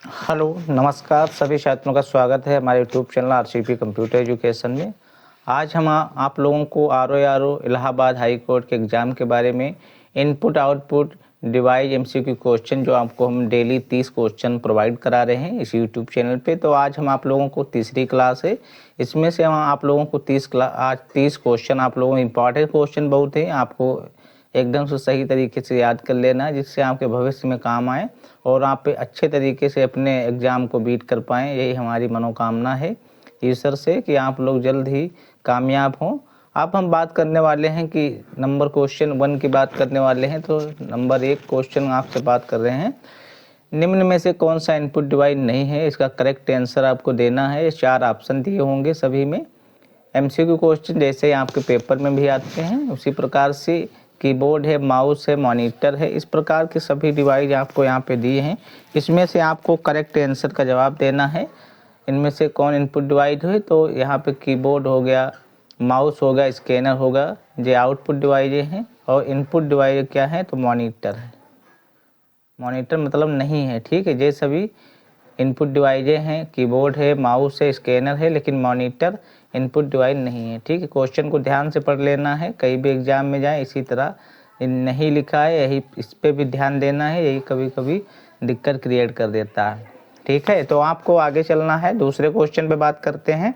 Hello, नमस्कार। सभी छात्रों का स्वागत है हमारे YouTube channel RCP computer education में। आज हम आप लोगों को आरओ इलाहाबाद हाई कोर्ट के एग्ज़ाम के बारे में input output device MCQ question जो आपको हम डेली 30 क्वेश्चन प्रोवाइड करा रहे हैं इस यूट्यूब चैनल पे। तो आज हम आप लोगों को तीसरी क्लास है, इसमें से हम आप लोगों को 30 क्वेश्चन आप लोगों को इम्पॉर्टेंट क्वेश्चन बहुत है, आपको एकदम से सही तरीके से याद कर लेना है जिससे आपके भविष्य में काम आए और आप अच्छे तरीके से अपने एग्ज़ाम को बीट कर पाएँ। यही हमारी मनोकामना है ईश्वर से कि आप लोग जल्द ही कामयाब हों। अब हम बात करने वाले हैं कि नंबर क्वेश्चन 1 की बात करने वाले हैं। तो नंबर 1 क्वेश्चन आपसे बात कर रहे हैं, निम्न में से कौन सा इनपुट डिवाइस नहीं है, इसका करेक्ट आंसर आपको देना है। 4 ऑप्शन दिए होंगे सभी में। एमसीक्यू क्वेश्चन जैसे आपके पेपर में भी आते हैं उसी प्रकार से कीबोर्ड है, माउस है, मॉनिटर है, इस प्रकार के सभी डिवाइस आपको यहाँ पे दिए हैं। इसमें से आपको करेक्ट आंसर का जवाब देना है। इनमें से कौन इनपुट डिवाइस है, तो यहाँ पे कीबोर्ड हो गया, माउस होगा, स्कैनर होगा, ये आउटपुट डिवाइस हैं। और इनपुट डिवाइस क्या है, तो मॉनिटर है। मॉनिटर मतलब नहीं है, ठीक है। ये सभी इनपुट डिवाइस हैं, कीबोर्ड है, माउस है, स्कैनर है, लेकिन मॉनिटर इनपुट डिवाइस नहीं है, ठीक है। क्वेश्चन को ध्यान से पढ़ लेना है, कहीं भी एग्जाम में जाए इसी तरह नहीं लिखा है, यही इस पर भी ध्यान देना है, यही कभी कभी दिक्कत क्रिएट कर देता है, ठीक है। तो आपको आगे चलना है, दूसरे क्वेश्चन पे बात करते हैं।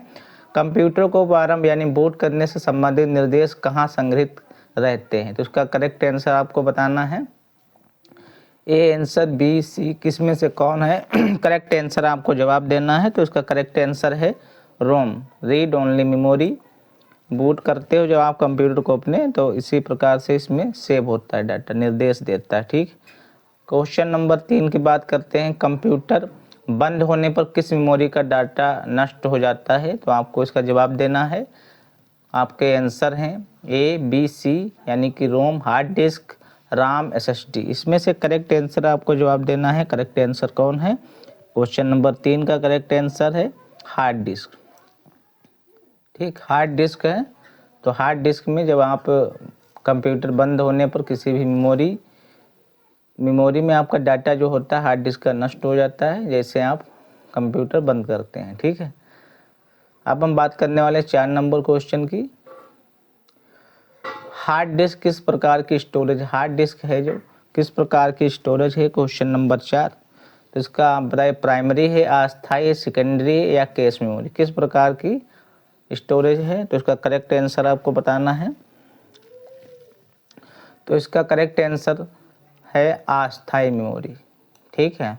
कंप्यूटर को प्रारंभ यानी बूट करने से संबंधित निर्देश कहाँ संग्रहित रहते हैं, तो उसका करेक्ट आंसर आपको बताना है। ए आंसर, बी, सी, किस में से कौन है करेक्ट आंसर आपको जवाब देना है। तो इसका करेक्ट आंसर है रोम, रीड ओनली मेमोरी। बूट करते हो जब आप कंप्यूटर को अपने, तो इसी प्रकार से इसमें सेव होता है डाटा, निर्देश देता है, ठीक। क्वेश्चन नंबर 3 की बात करते हैं, कंप्यूटर बंद होने पर किस मेमोरी का डाटा नष्ट हो जाता है, तो आपको इसका जवाब देना है। आपके आंसर हैं ए, बी, सी, यानी कि रोम, हार्ड डिस्क, राम, एसएसडी। इसमें से करेक्ट आंसर आपको जवाब देना है। करेक्ट आंसर कौन है, क्वेश्चन नंबर 3 का करेक्ट आंसर है हार्ड डिस्क, ठीक। हार्ड डिस्क है, तो हार्ड डिस्क में जब आप कंप्यूटर बंद होने पर किसी भी मेमोरी में आपका डाटा जो होता है हार्ड डिस्क का नष्ट हो जाता है, जैसे आप कंप्यूटर बंद करते हैं, ठीक है। अब हम बात करने वाले 4 नंबर क्वेश्चन की। हार्ड डिस्क किस प्रकार की स्टोरेज, हार्ड डिस्क है जो किस प्रकार की स्टोरेज है, क्वेश्चन नंबर 4। तो इसका आप बताइए, प्राइमरी है, अस्थायी, सेकेंडरी या कैश मेमोरी, किस प्रकार की स्टोरेज है, तो इसका करेक्ट आंसर आपको बताना है। तो इसका करेक्ट आंसर है अस्थायी मेमोरी, ठीक है।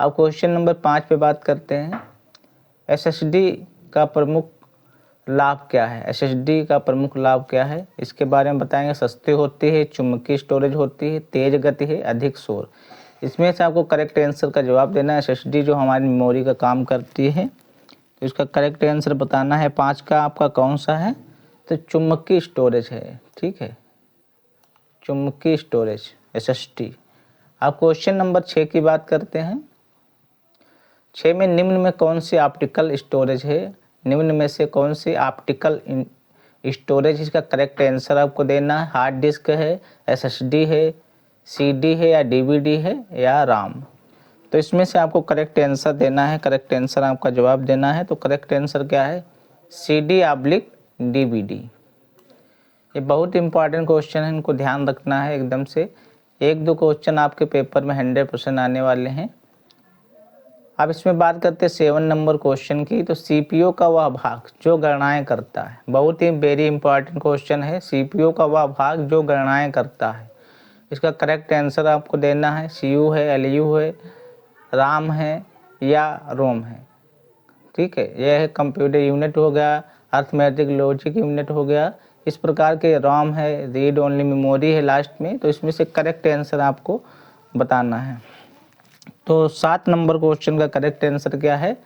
अब क्वेश्चन नंबर 5 पे बात करते हैं, एसएसडी का प्रमुख लाभ क्या है, एसएसडी का प्रमुख लाभ क्या है, इसके बारे में बताएंगे। सस्ती होती है, चुंबकीय स्टोरेज होती है, तेज गति है, अधिक शोर। इसमें से आपको करेक्ट आंसर का जवाब देना है। एसएसडी जो हमारी मेमोरी का काम करती है, तो इसका करेक्ट आंसर बताना है। 5 का आपका कौन सा है, तो चुंबकीय स्टोरेज है, ठीक है, चुंबकीय स्टोरेज एसएसडी। अब क्वेश्चन नंबर 6 की बात करते हैं। 6 में निम्न में कौन सी ऑप्टिकल स्टोरेज है, निम्न में से कौन सी ऑप्टिकल स्टोरेज, इसका करेक्ट आंसर आपको देना है। हार्ड डिस्क है, एसएसडी है, सीडी है या डीवीडी है या राम। तो इसमें से आपको करेक्ट आंसर देना है, करेक्ट आंसर आपका जवाब देना है। तो करेक्ट आंसर क्या है, CD/DVD। ये बहुत इंपॉर्टेंट क्वेश्चन है, इनको ध्यान रखना है एकदम से। 1-2 क्वेश्चन आपके पेपर में 100% आने वाले हैं। अब इसमें बात करते हैं 7 नंबर क्वेश्चन की। तो सीपीयू का वह भाग जो गणनाएं करता है, बहुत ही वेरी इंपॉर्टेंट क्वेश्चन है। सीपीयू का वह भाग जो गणनाएं करता है, इसका करेक्ट आंसर आपको देना है। सीयू है, एलयू है, राम है या रोम है, ठीक है। यह है कंप्यूटर यूनिट हो गया, अर्थमेटिक लॉजिक यूनिट हो गया, इस प्रकार के राम है, रीड ओनली मेमोरी है लास्ट में। तो इसमें से करेक्ट आंसर आपको बताना है। तो 7 नंबर क्वेश्चन का करेक्ट आंसर क्या है,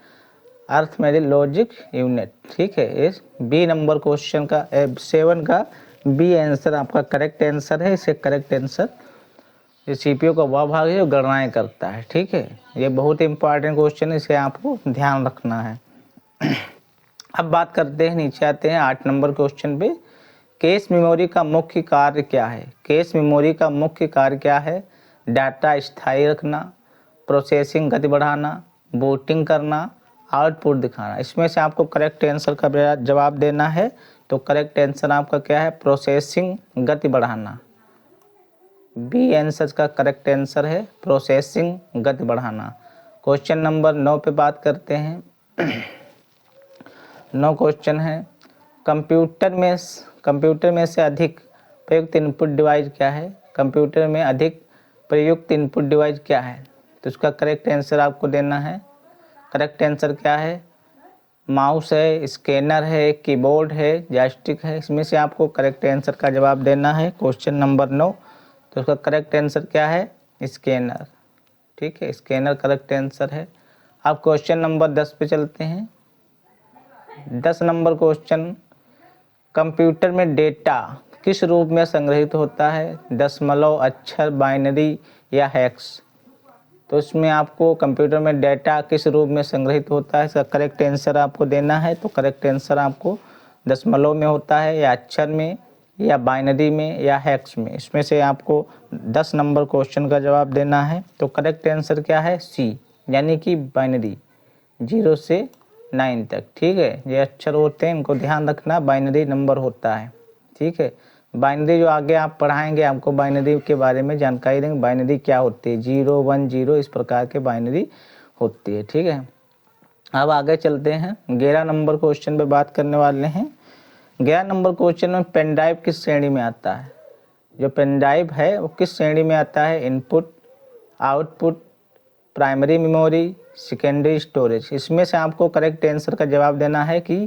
अर्थमेटिक लॉजिक यूनिट, ठीक है। इस बी नंबर क्वेश्चन का 7 का बी आंसर आपका करेक्ट आंसर है। इसे करेक्ट आंसर, ये सीपीयू का वह भाग है जो गणनाएं करता है, ठीक है। ये बहुत इंपॉर्टेंट क्वेश्चन है, इसे आपको ध्यान रखना है। अब बात करते हैं, नीचे आते हैं 8 नंबर क्वेश्चन पे। कैश मेमोरी का मुख्य कार्य क्या है, कैश मेमोरी का मुख्य कार्य क्या है, डाटा स्थायी रखना, प्रोसेसिंग गति बढ़ाना, बूटिंग करना, आउटपुट दिखाना। इसमें से आपको करेक्ट आंसर का जवाब देना है। तो करेक्ट आंसर आपका क्या है? प्रोसेसिंग गति बढ़ाना। बी आंसर का करेक्ट आंसर है प्रोसेसिंग गति बढ़ाना। क्वेश्चन नंबर 9 पे बात करते हैं। 9 क्वेश्चन है, कंप्यूटर में से अधिक प्रयुक्त इनपुट डिवाइस क्या है? कंप्यूटर में अधिक प्रयुक्त इनपुट डिवाइस क्या है? तो इसका करेक्ट आंसर आपको देना है। करेक्ट आंसर क्या है? माउस है, स्कैनर है, कीबोर्ड है, जॉयस्टिक है। इसमें से आपको करेक्ट आंसर का जवाब देना है। क्वेश्चन नंबर 9, तो उसका करेक्ट आंसर क्या है? स्कैनर। ठीक है, स्कैनर करेक्ट आंसर है। अब क्वेश्चन नंबर 10 पे चलते हैं। 10 नंबर क्वेश्चन, कंप्यूटर में डेटा किस रूप में संग्रहित होता है? दशमलव, अक्षर, बाइनरी या हेक्स? तो इसमें आपको कंप्यूटर में डेटा किस रूप में संग्रहित होता है, इसका करेक्ट आंसर आपको देना है। तो करेक्ट आंसर आपको दशमलव में होता है, या अक्षर में, या बाइनरी में, या हेक्स में। इसमें से आपको 10 नंबर क्वेश्चन का जवाब देना है। तो करेक्ट आंसर क्या है? सी, यानी कि बाइनरी, 0 से 9 तक। ठीक है, ये अक्षर होते हैं, इनको ध्यान रखना, बाइनरी नंबर होता है। ठीक है, बाइनरी जो आगे आप पढ़ाएंगे आपको बाइनरी के बारे में जानकारी देंगे, बाइनरी क्या होती है, 0 1 0 इस प्रकार के बाइनरी होती है। ठीक है, अब आगे चलते हैं। 11 नंबर क्वेश्चन पे बात करने वाले हैं। 11 नंबर क्वेश्चन में पेन ड्राइव किस श्रेणी में आता है? जो पेन ड्राइव है वो किस श्रेणी में आता है? Input, output, primary memory, secondary storage. इसमें से आपको करेक्ट आंसर का जवाब देना है कि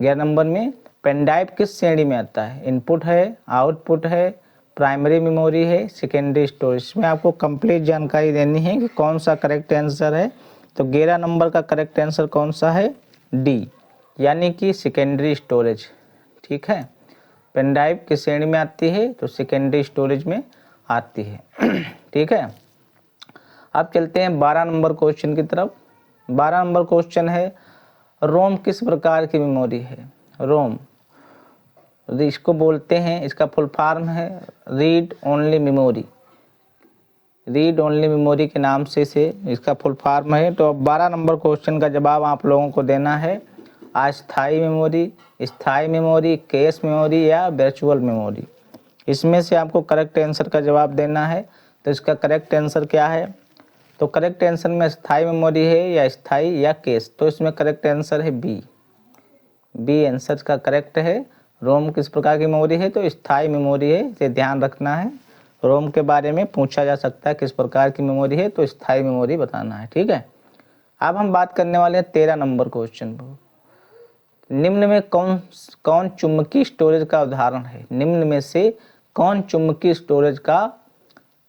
11 नंबर में पेन ड्राइव किस श्रेणी में आता है? इनपुट है, आउटपुट है, प्राइमरी मेमोरी है, सेकेंडरी स्टोरेज। इसमें आपको कंप्लीट जानकारी देनी है कि कौन सा करेक्ट आंसर है। तो 11 नंबर का करेक्ट आंसर कौन सा है? डी, यानी कि सेकेंडरी स्टोरेज। ठीक है, पेन ड्राइव किस श्रेणी में आती है? तो सेकेंडरी स्टोरेज में आती है। ठीक है, अब चलते हैं 12 नंबर क्वेश्चन की तरफ। 12 नंबर क्वेश्चन है, रोम किस प्रकार की मेमोरी है? रोम, इसको बोलते हैं, इसका फुल फॉर्म है read only memory. Read only memory के नाम से इसका फुल फॉर्म है। तो अब 12 नंबर क्वेश्चन का जवाब आप लोगों को देना है। अस्थायी मेमोरी, स्थायी मेमोरी, कैश मेमोरी या वर्चुअल मेमोरी। इसमें से आपको करेक्ट आंसर का जवाब देना है। तो इसका करेक्ट आंसर क्या है? तो करेक्ट आंसर में स्थायी मेमोरी है, या स्थायी, या कैश। तो इसमें करेक्ट आंसर है बी। बी आंसर का करेक्ट है। रोम किस प्रकार की मेमोरी है? तो स्थायी मेमोरी है, इसे ध्यान रखना है। रोम के बारे में पूछा जा सकता है किस प्रकार की मेमोरी है, तो स्थायी मेमोरी बताना है। ठीक है, अब हम बात करने वाले हैं 13 नंबर क्वेश्चन पर। निम्न में कौन चुंबकीय स्टोरेज का उदाहरण है? निम्न में से कौन चुंबकीय स्टोरेज का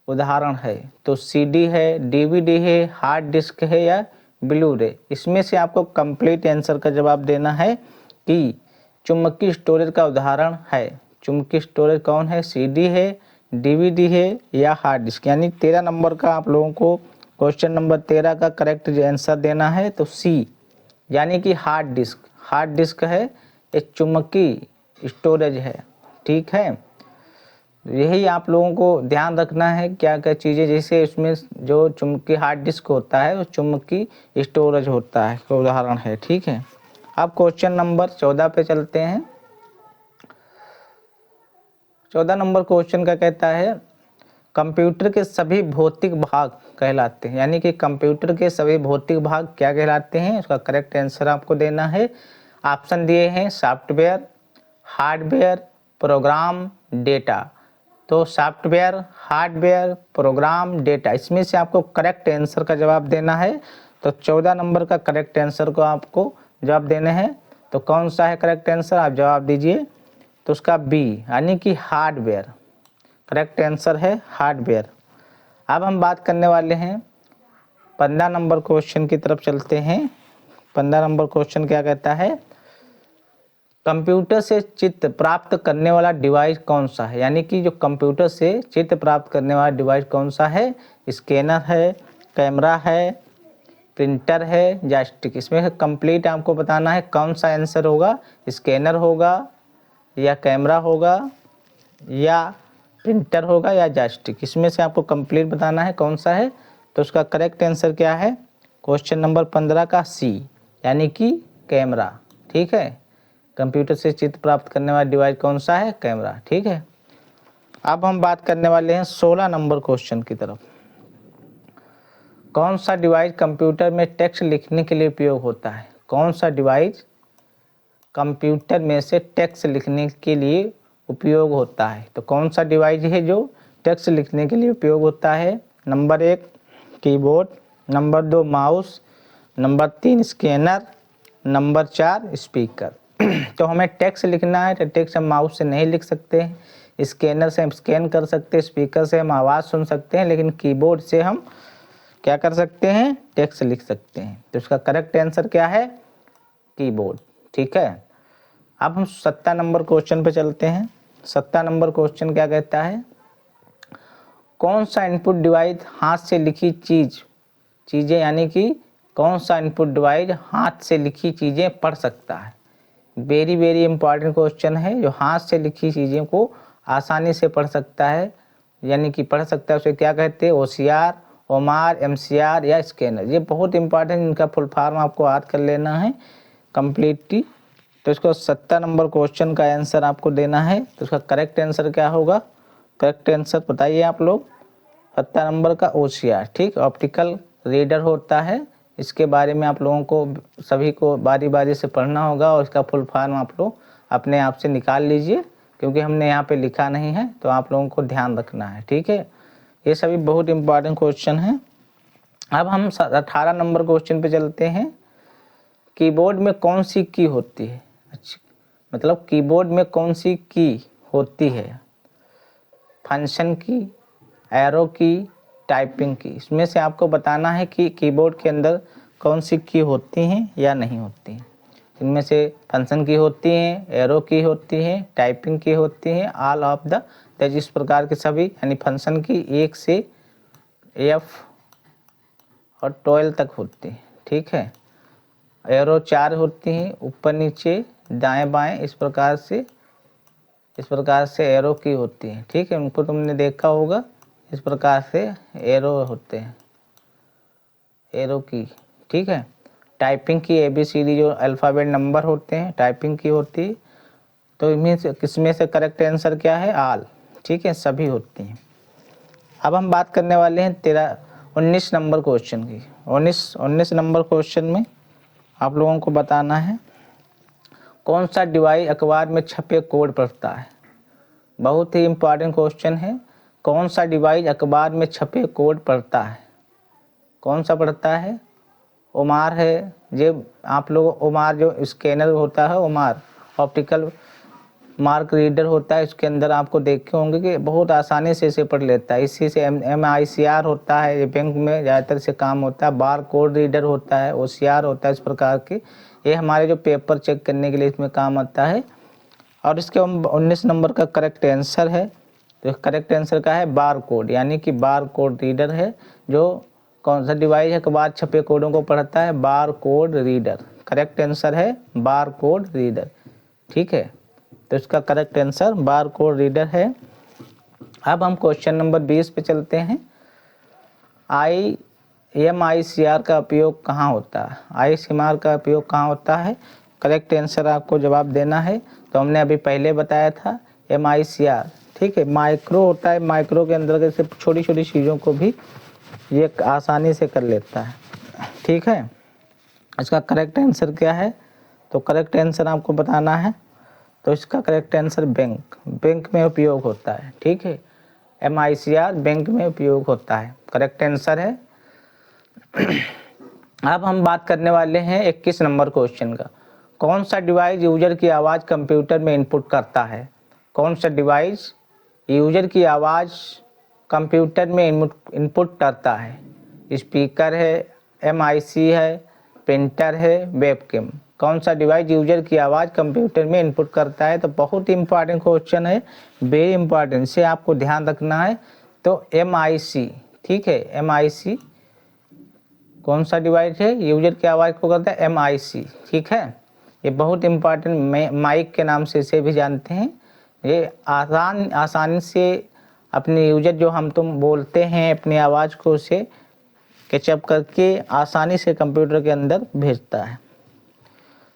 उदाहरण है? तो सीडी है, डीवीडी है, हार्ड डिस्क है, या ब्लू रे। इसमें से आपको कंप्लीट आंसर का जवाब देना है कि चुंबकीय स्टोरेज का उदाहरण है। चुंबकीय स्टोरेज कौन है? सीडी है, डीवीडी है, या हार्ड डिस्क। यानी 13 नंबर का आप लोगों को क्वेश्चन नंबर 13 का करेक्ट आंसर देना है। तो सी, यानी कि हार्ड डिस्क। हार्ड डिस्क है, एक चुंबकीय स्टोरेज है। ठीक है, यही आप लोगों को ध्यान रखना है क्या क्या चीज़ें, जैसे इसमें जो चुंबकीय हार्ड डिस्क होता है वो चुंबकीय स्टोरेज होता है, तो उदाहरण है। ठीक है, अब क्वेश्चन नंबर 14 पे चलते हैं। 14 नंबर क्वेश्चन का कहता है, कंप्यूटर के सभी भौतिक भाग कहलाते हैं। यानी कि कंप्यूटर के सभी भौतिक भाग क्या कहलाते हैं? उसका करेक्ट आंसर आपको देना है। ऑप्शन दिए हैं सॉफ्टवेयर, हार्डवेयर, प्रोग्राम, डेटा। तो सॉफ्टवेयर, हार्डवेयर, प्रोग्राम, डेटा, इसमें से आपको करेक्ट आंसर का जवाब देना है। तो 14 नंबर का करेक्ट आंसर को आपको जवाब देने हैं। तो कौन सा है करेक्ट आंसर, आप जवाब दीजिए। तो उसका बी, यानी कि हार्डवेयर करेक्ट आंसर है, हार्डवेयर। अब हम बात करने वाले हैं 15 नंबर क्वेश्चन की तरफ चलते हैं। 15 नंबर क्वेश्चन क्या कहता है, कंप्यूटर से चित्र प्राप्त करने वाला डिवाइस कौन सा है? यानी कि जो कंप्यूटर से चित्र प्राप्त करने वाला डिवाइस कौन सा है? स्कैनर है, कैमरा है, प्रिंटर है, जॉयस्टिक। इसमें से कंप्लीट आपको बताना है कौन सा आंसर होगा। स्कैनर होगा, या कैमरा होगा, या प्रिंटर होगा, या जॉयस्टिक। इसमें से आपको कंप्लीट बताना है कौन सा है। तो उसका करेक्ट आंसर क्या है? क्वेश्चन नंबर 15 का सी, यानी कि कैमरा। ठीक है, कंप्यूटर से चित्र प्राप्त करने वाला डिवाइस कौन सा है? कैमरा। ठीक है, अब हम बात करने वाले हैं 16 नंबर क्वेश्चन की तरफ। कौन सा डिवाइस कंप्यूटर में टेक्स्ट लिखने के लिए उपयोग होता है? कौन सा डिवाइस कंप्यूटर में से टेक्स्ट लिखने के लिए उपयोग होता है? तो कौन सा डिवाइस है जो टेक्स्ट लिखने के लिए उपयोग होता है? Number 1 keyboard, number 2 mouse, number 3 scanner, number 4 speaker. तो हमें टेक्स्ट लिखना है तो टेक्स्ट हम माउस से नहीं लिख सकते हैं, स्कैनर से हम स्कैन कर सकते हैं, स्पीकर से हम आवाज़ सुन सकते हैं, लेकिन कीबोर्ड से हम क्या कर सकते हैं? टेक्स्ट लिख सकते हैं। तो इसका करेक्ट आंसर क्या है? कीबोर्ड। ठीक है, अब हम 17 नंबर क्वेश्चन पे चलते हैं। 17 नंबर क्वेश्चन क्या कहता है? कौन सा इनपुट डिवाइस हाथ से लिखी चीज़ें यानी कि कौन सा इनपुट डिवाइस हाथ से लिखी चीज़ें पढ़ सकता है? वेरी वेरी इंपॉर्टेंट क्वेश्चन है। जो हाथ से लिखी चीज़ों को आसानी से पढ़ सकता है, यानी कि पढ़ सकता है, उसे क्या कहते हैं? OCR, OMR, MCR या स्कैनर। ये बहुत इंपॉर्टेंट, इनका फुल फॉर्म आपको याद कर लेना है कंप्लीटली। तो इसको 17 नंबर क्वेश्चन का आंसर आपको देना है। तो इसका करेक्ट आंसर क्या होगा? करेक्ट आंसर बताइए आप लोग। 17 नंबर का OCR। ठीक, ऑप्टिकल रीडर होता है। इसके बारे में आप लोगों को सभी को बारी बारी से पढ़ना होगा और इसका फुल फॉर्म आप लोग अपने आप से निकाल लीजिए, क्योंकि हमने यहाँ पे लिखा नहीं है, तो आप लोगों को ध्यान रखना है। ठीक है, ये सभी बहुत इंपॉर्टेंट क्वेश्चन हैं। अब हम 18 नंबर क्वेश्चन पे चलते हैं। कीबोर्ड में कौन सी की होती है? अच्छा, मतलब कीबोर्ड में कौन सी की होती है? फंक्शन की, एरो की, टाइपिंग की। इसमें से आपको बताना है कि कीबोर्ड के अंदर कौन सी की होती हैं या नहीं होती हैं। इनमें से फंक्शन की होती हैं, एरो की होती हैं, टाइपिंग की होती हैं, ऑल ऑफ द। इस प्रकार के सभी, यानी फंक्शन की 1 से F और 12 तक होती है। ठीक है, एरो 4 होती हैं, ऊपर नीचे दाएं बाएं, इस प्रकार से एरो की होती है। ठीक है, उनको तुमने देखा होगा, इस प्रकार से एरो होते हैं, एरो की। ठीक है, टाइपिंग की ABCD जो अल्फ़ाबेट नंबर होते हैं, टाइपिंग की होती है। तो इनमें से किसमें से करेक्ट आंसर क्या है? आल। ठीक है, सभी होती हैं। अब हम बात करने वाले हैं 19 नंबर क्वेश्चन की। 19 नंबर क्वेश्चन में आप लोगों को बताना है कौन सा डिवाइस अखबार में छपे कोड पढ़ता है? बहुत ही इंपॉर्टेंट क्वेश्चन है। कौन सा डिवाइस अखबार में छपे कोड पढ़ता है? कौन सा पढ़ता है? OMR है। ये आप लोग OMR जो स्कैनर होता है, OMR ऑप्टिकल मार्क रीडर होता है, इसके अंदर आपको देखे होंगे कि बहुत आसानी से इसे पढ़ लेता है। इसी से MICR होता है, ये बैंक में ज़्यादातर से काम होता है। बार कोड रीडर होता है, OCR होता है। इस प्रकार के ये हमारे जो पेपर चेक करने के लिए इसमें काम आता है। और इसके 19 नंबर का करेक्ट आंसर है। तो करेक्ट आंसर का है बार कोड, यानी कि बार कोड रीडर है। जो कौन सा डिवाइस है अखबार छपे कोडों को पढ़ता है? Bar code reader. Correct answer है बार कोड रीडर। ठीक है, तो इसका correct answer bar code reader है। अब हम क्वेश्चन नंबर 20 पे चलते हैं। MICR का उपयोग कहाँ होता है? ICMR का उपयोग कहाँ होता है? करेक्ट आंसर आपको जवाब देना है। तो हमने अभी पहले बताया था MICR। ठीक है, माइक्रो होता है। माइक्रो के अंदर जैसे छोटी छोटी चीज़ों को भी ये आसानी से कर लेता है। ठीक है, इसका करेक्ट आंसर क्या है? तो करेक्ट आंसर आपको बताना है। तो इसका करेक्ट आंसर बैंक में उपयोग होता है। ठीक है, MICR बैंक में उपयोग होता है, करेक्ट आंसर है। अब हम बात करने वाले हैं 21 नंबर क्वेश्चन का। कौन सा डिवाइस यूजर की आवाज़ कंप्यूटर में इनपुट करता है? कौन सा डिवाइस यूजर की आवाज़ कंप्यूटर में इनपुट करता है? स्पीकर है, MIC है, प्रिंटर है, वेबकैम। कौन सा डिवाइस यूजर की आवाज़ कंप्यूटर में इनपुट करता है? तो बहुत ही इंपॉर्टेंट क्वेश्चन है, वेरी इंपॉर्टेंट, इसे आपको ध्यान रखना है। तो MIC। ठीक है, MIC कौन सा डिवाइस है यूजर की आवाज़ को करता है? MIC। ठीक है, ये बहुत इंपॉर्टेंट, माइक के नाम से इसे भी जानते हैं। ये आसानी से अपने यूजर जो हम तुम बोलते हैं अपनी आवाज़ को, उसे कैचअप करके आसानी से कंप्यूटर के अंदर भेजता है।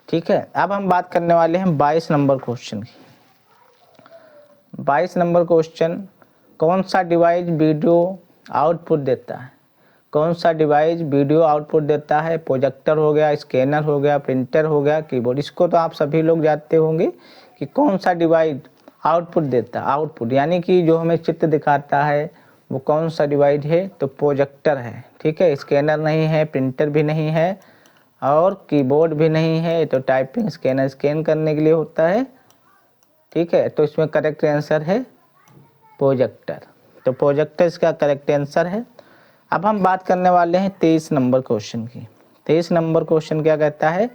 ठीक है, अब हम बात करने वाले हैं 22 नंबर क्वेश्चन की। 22 नंबर क्वेश्चन, कौन सा डिवाइस वीडियो आउटपुट देता है? कौन सा डिवाइस वीडियो आउटपुट देता है? प्रोजेक्टर हो गया, स्कैनर हो गया, प्रिंटर हो गया, कीबोर्ड। इसको तो आप सभी लोग जानते होंगे कि कौन सा डिवाइस आउटपुट देता है। आउटपुट यानी कि जो हमें चित्र दिखाता है वो कौन सा डिवाइस है? तो प्रोजेक्टर है। ठीक है, स्कैनर नहीं है, प्रिंटर भी नहीं है और कीबोर्ड भी नहीं है। तो टाइपिंग स्कैनर स्कैन करने के लिए होता है। ठीक है, तो इसमें करेक्ट आंसर है प्रोजेक्टर। तो प्रोजेक्टर इसका करेक्ट आंसर है। अब हम बात करने वाले हैं 23 नंबर क्वेश्चन की। 23 नंबर क्वेश्चन क्या कहता है?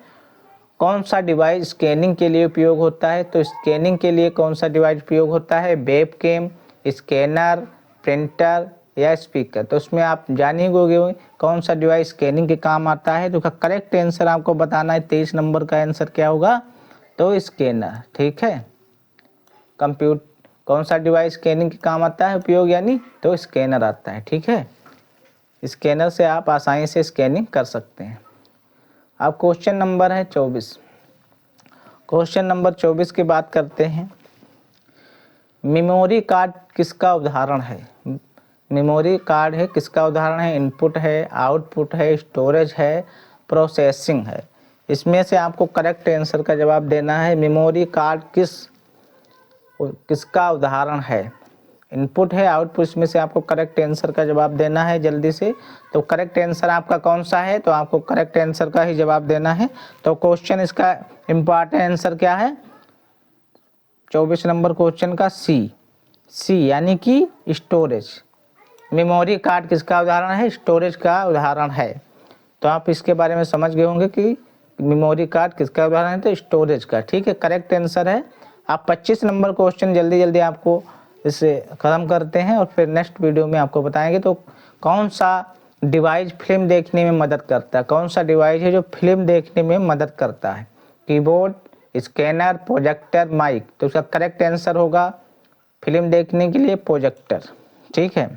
कौन सा डिवाइस स्कैनिंग के लिए उपयोग होता है? तो स्कैनिंग के लिए कौन सा डिवाइस उपयोग होता है? वेबकैम, स्कैनर, प्रिंटर या स्पीकर। तो उसमें आप जान ही होंगे कौन सा डिवाइस स्कैनिंग के काम आता है। तो करेक्ट आंसर आपको बताना है। 23 नंबर का आंसर क्या होगा? तो स्कैनर। ठीक है, कंप्यूटर कौन सा डिवाइस स्कैनिंग के काम आता है उपयोग, यानी तो स्कैनर आता है। ठीक है, स्कैनर से आप आसानी से स्कैनिंग कर सकते हैं। अब क्वेश्चन नंबर है 24। क्वेश्चन नंबर 24 की बात करते हैं। मेमोरी कार्ड किसका उदाहरण है? मेमोरी कार्ड है किसका उदाहरण है? इनपुट है, आउटपुट है, स्टोरेज है, प्रोसेसिंग है। इसमें से आपको करेक्ट आंसर का जवाब देना है। मेमोरी कार्ड किसका उदाहरण है? इनपुट है, आउटपुट, इसमें से आपको करेक्ट आंसर का जवाब देना है जल्दी से। तो करेक्ट आंसर आपका कौन सा है? तो आपको करेक्ट आंसर का ही जवाब देना है। तो क्वेश्चन इसका इम्पॉर्टेंट आंसर क्या है 24 नंबर क्वेश्चन का? सी यानी कि स्टोरेज। मेमोरी कार्ड किसका उदाहरण है? स्टोरेज का उदाहरण है। तो आप इसके बारे में समझ गए होंगे कि मेमोरी कार्ड किसका उदाहरण है? तो स्टोरेज का। ठीक है, करेक्ट आंसर है। आप 25 नंबर क्वेश्चन जल्दी जल्दी आपको इसे ख़त्म करते हैं और फिर नेक्स्ट वीडियो में आपको बताएंगे। तो कौन सा डिवाइस फिल्म देखने में मदद करता है? कौन सा डिवाइस है जो फिल्म देखने में मदद करता है? Keyboard, scanner, projector, mic. तो उसका करेक्ट आंसर होगा फिल्म देखने के लिए प्रोजेक्टर। ठीक है,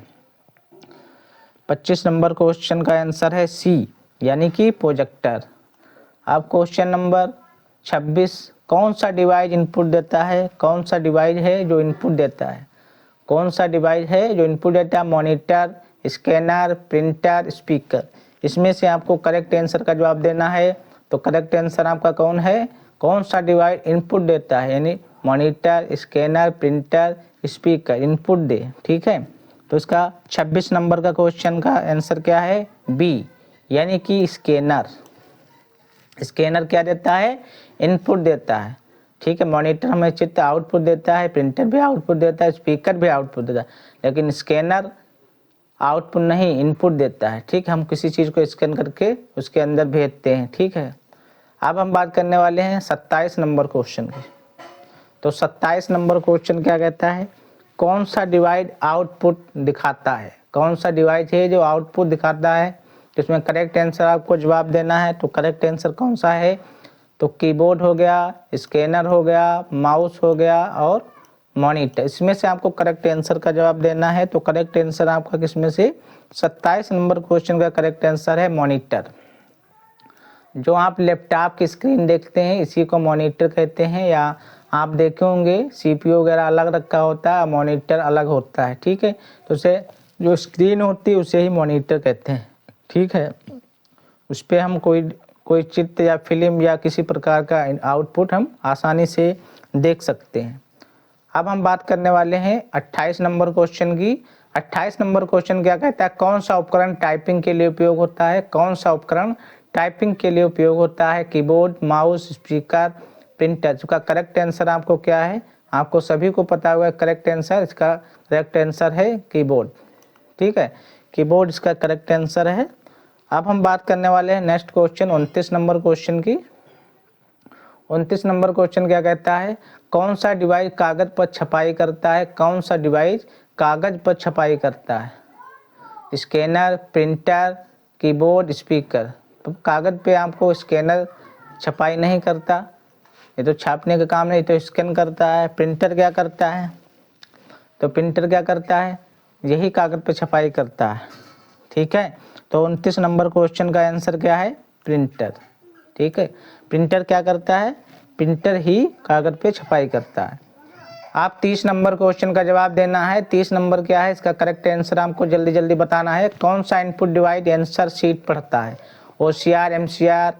25 नंबर क्वेश्चन का आंसर है सी यानी कि प्रोजेक्टर। अब क्वेश्चन नंबर 26, कौन सा डिवाइस इनपुट देता है? कौन सा डिवाइस है जो इनपुट देता है? कौन सा डिवाइस है जो इनपुट देता है? Monitor, scanner, printer, speaker. इसमें से आपको करेक्ट आंसर का जवाब देना है। तो करेक्ट आंसर आपका कौन है? कौन सा डिवाइस इनपुट देता है? यानी monitor, scanner, printer, speaker input दे। ठीक है, तो इसका 26 नंबर का क्वेश्चन का आंसर क्या है? बी यानी कि स्कैनर। स्कैनर क्या देता है? इनपुट देता है। ठीक है, मॉनिटर हमें चित्र आउटपुट देता है, प्रिंटर भी आउटपुट देता है, स्पीकर भी आउटपुट देता है, लेकिन स्कैनर आउटपुट नहीं इनपुट देता है। ठीक है, हम किसी चीज़ को स्कैन करके उसके अंदर भेजते हैं। ठीक है, अब हम बात करने वाले हैं 27 नंबर क्वेश्चन की। तो 27 नंबर क्वेश्चन क्या कहता है? कौन सा डिवाइस आउटपुट दिखाता है? कौन सा डिवाइस है जो आउटपुट दिखाता है? तो इसमें करेक्ट आंसर आपको जवाब देना है। तो करेक्ट आंसर कौन सा है? तो कीबोर्ड हो गया, स्कैनर हो गया, माउस हो गया और मॉनिटर। इसमें से आपको करेक्ट आंसर का जवाब देना है। तो करेक्ट आंसर आपका किसमें से? 27 नंबर क्वेश्चन का करेक्ट आंसर है मॉनिटर। जो आप लैपटॉप की स्क्रीन देखते हैं इसी को मॉनिटर कहते हैं, या आप देखे होंगे सीपीयू वगैरह अलग रखा होता है, मॉनिटर अलग होता है। ठीक है, तो उसे जो स्क्रीन होती है उसे ही मॉनिटर कहते हैं। ठीक है, उस पर हम कोई चित्र या फिल्म या किसी प्रकार का आउटपुट हम आसानी से देख सकते हैं। अब हम बात करने वाले हैं 28 नंबर क्वेश्चन की। 28 नंबर क्वेश्चन क्या कहता है? कौन सा उपकरण टाइपिंग के लिए उपयोग होता है? कौन सा उपकरण टाइपिंग के लिए उपयोग होता है? Keyboard, mouse, speaker, printer. इसका करेक्ट आंसर आपको क्या है? आपको सभी को पता हुआ है करेक्ट आंसर। इसका करेक्ट आंसर है कीबोर्ड। ठीक है, कीबोर्ड इसका करेक्ट आंसर है। अब हम बात करने वाले हैं नेक्स्ट क्वेश्चन 29 नंबर क्वेश्चन की। 29 नंबर क्वेश्चन क्या कहता है? कौन सा डिवाइस कागज पर छपाई करता है? कौन सा डिवाइस कागज पर छपाई करता है? Scanner, printer, keyboard, speaker. तो कागज पे आपको स्कैनर छपाई नहीं करता, ये तो छापने का काम नहीं, तो स्कैन करता है। प्रिंटर क्या करता है? तो प्रिंटर क्या करता है? यही कागज पे छपाई करता है। ठीक है, तो 29 नंबर क्वेश्चन का आंसर क्या है? प्रिंटर। ठीक है, प्रिंटर क्या करता है? प्रिंटर ही कागज पे छपाई करता है। आप 30 नंबर क्वेश्चन का जवाब देना है। 30 नंबर क्या है? इसका करेक्ट आंसर आपको जल्दी जल्दी बताना है। कौन सा इनपुट डिवाइस आंसर शीट पढ़ता है? OCR, MCR,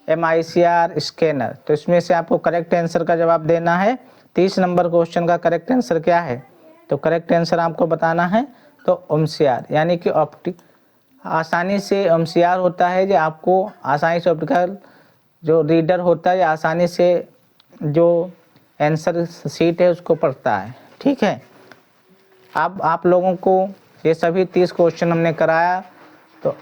MICR, scanner. तो इसमें से आपको करेक्ट आंसर का जवाब देना है। 30 नंबर क्वेश्चन का करेक्ट आंसर क्या है? तो करेक्ट आंसर आपको बताना है तो OCR यानी कि ऑप्टिक आसानी से MCR होता है जो आपको आसानी से ऑप्टिकल जो रीडर होता है आसानी से जो आंसर शीट है उसको पढ़ता है। ठीक है, अब आप लोगों को ये सभी 30 क्वेश्चन हमने कराया तो